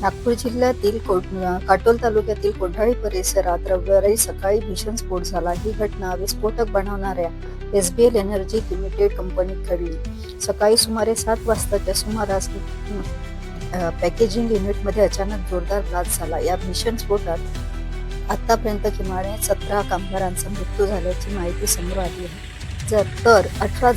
नागपूर जिल्ह्यातील काटोल तालुक्यातील कोंढाळी परिसरात रविवारी सकाळी भीषण स्फोट झाला। ही घटना विस्फोटक बनवणाऱ्या SBL एनर्जी लिमिटेड कंपनीत घडली। सकाळी सुमारे 7 वाजताच्या सुमारास पॅकेजिंग युनिटमध्ये अचानक जोरदार ब्लास्ट झाला। या भीषण स्फोटात आतापर्यंत किमान 17 कामगारांचा मृत्यू झाल्याची माहिती समोर आली आहे। 18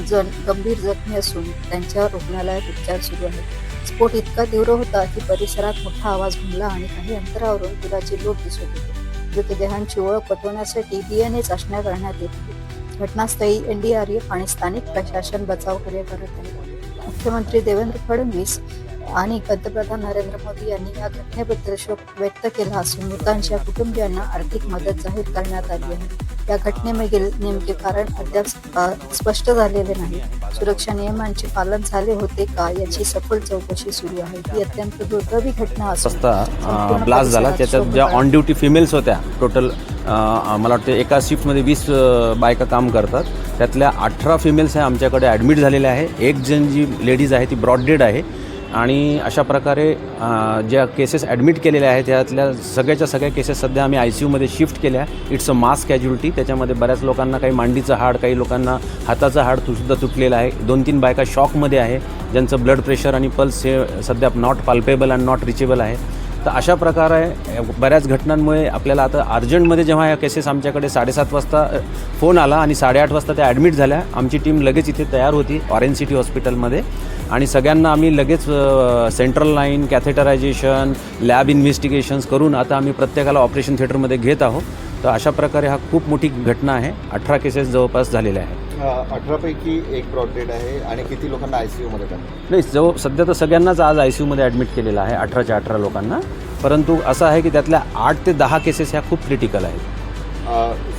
जण गंभीर जखमी असून त्यांच्यावर रुग्णालयात उपचार सुरू आहेत। स्फोट इतका तीव्र होता की परिसरात मोठा आवाज घुमला आणि काही अंतरावरून पुराचे लोक दिसत होते। मृतदेहांची ओळख पटवण्यासाठी DNA चाचण्या करण्यात येत आहेत। घटनास्थळी NDRF आणि स्थानिक प्रशासन बचाव कार्य करत आहे। मुख्यमंत्री देवेंद्र फडणवीस आणि पंतप्रधान नरेंद्र मोदी यांनी या घटनेबद्दल शोक व्यक्त केला असून मृतांच्या कुटुंबियांना आर्थिक मदत जाहीर करण्यात आली आहे। या घटनेमागील नेमके कारण अद्याप स्पष्ट झालेले नाही। सुरक्षा नियमांचे पालन झाले होते का याची सखोल चौकशी सुरू आहे। ही अत्यंत दुर्दैवी घटना असून ब्लास्ट झाला। त्याच्यात ज्या ऑन ड्युटी फिमेल्स होत्या, टोटल मला वाटतं एका शिफ्टमध्ये 20 बायका काम करतात, त्यातल्या 18 फिमेल्स आहे आमच्याकडे ॲडमिट झालेल्या आहे। एक जण जी लेडीज आहे ती ब्रॉड डेड आहे आणि अशा प्रकारे ज्या केसेस ॲडमिट केलेल्या आहेत त्यातल्या सगळ्या केसेस सध्या आम्ही ICUमध्ये शिफ्ट केल्या। It's a mass casualty. त्याच्यामध्ये बऱ्याच लोकांना काही मांडीचं हाड, काही लोकांना हाताचं हाड सुद्धा तुटलेलं आहे। 2-3 बायका शॉकमध्ये आहे ज्यांचं ब्लड प्रेशर आणि पल्स हे सध्या not palpable and not reachable आहे। तर अशा प्रकारे बऱ्याच घटनांमुळे आपल्याला आता अर्जंटमध्ये जेव्हा या केसेस आमच्याकडे 7:30 वाजता फोन आला आणि 8:30 वाजता त्या ॲडमिट झाल्या, आमची टीम लगेच इथे तयार होती ऑरेंज सिटी हॉस्पिटलमध्ये आणि सगळ्यांना आम्ही लगेच सेंट्रल लाईन, कॅथेटरायझेशन, लॅब इन्व्हेस्टिगेशन्स करून आता आम्ही प्रत्येकाला ऑपरेशन थिएटरमध्ये घेत आहोत। तर अशा प्रकारे हा खूप मोठी घटना आहे। 18 केसेस जवळपास झालेल्या आहेत। 18 पैकी एक ब्रॉड डेड आहे आणि किती लोकांना ICUमध्ये टाकलं? नाही, सध्या तर सगळ्यांनाच आज ICUमध्ये ॲडमिट केलेलं आहे, 18च्या 18 लोकांना। परंतु असं आहे की त्यातल्या 8 ते 10 केसेस ह्या खूप क्रिटिकल आहेत।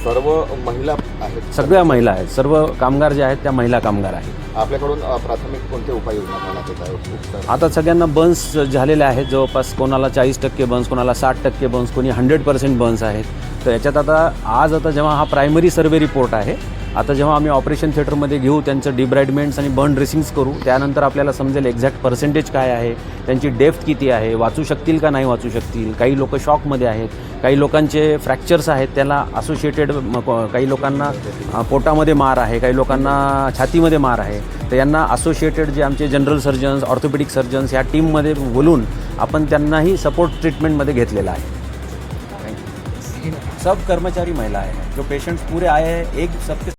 सर्व महिला आहेत? सगळ्या महिला आहेत। सर्व कामगार जे आहेत त्या महिला कामगार आहेत। आपल्याकडून प्राथमिक कोणते उपाययोजना करण्यात येत आहेत? आता सगळ्यांना बर्न्स झालेले आहेत, जवळपास कोणाला 40% बर्न्स, कोणाला 60% बर्न्स, कोणी 100% बर्न्स आहेत। तर याच्यात आता जेव्हा हा प्रायमरी सर्वे रिपोर्ट आहे, आता जेव्हा आम्ही ऑपरेशन थिएटरमध्ये घेऊ, त्यांचं डिब्राइडमेंट्स आणि बर्न ड्रेसिंग्स करू, त्यानंतर आपल्याला समजेल एक्झॅक्ट पर्सेंटेज काय आहे, त्यांची डेप्थ किती आहे, वाचू शकतील का नाही वाचू शकतील। काही लोक शॉकमध्ये आहेत, काही लोकांचे फ्रॅक्चर्स आहेत, त्याला असोसिएटेड, काही लोकांना पोटामध्ये मार आहे, काही लोकांना छातीमध्ये मार आहे। तर यांना असोसिएटेड जे आमचे जनरल सर्जन्स, ऑर्थोपेडिक सर्जन्स ह्या टीममध्ये बोलून आपण त्यांनाही सपोर्ट ट्रीटमेंटमध्ये घेतलेला आहे। सब कर्मचारी महिला है, जो पेशेंट्स पूरे आए हैं, एक सबके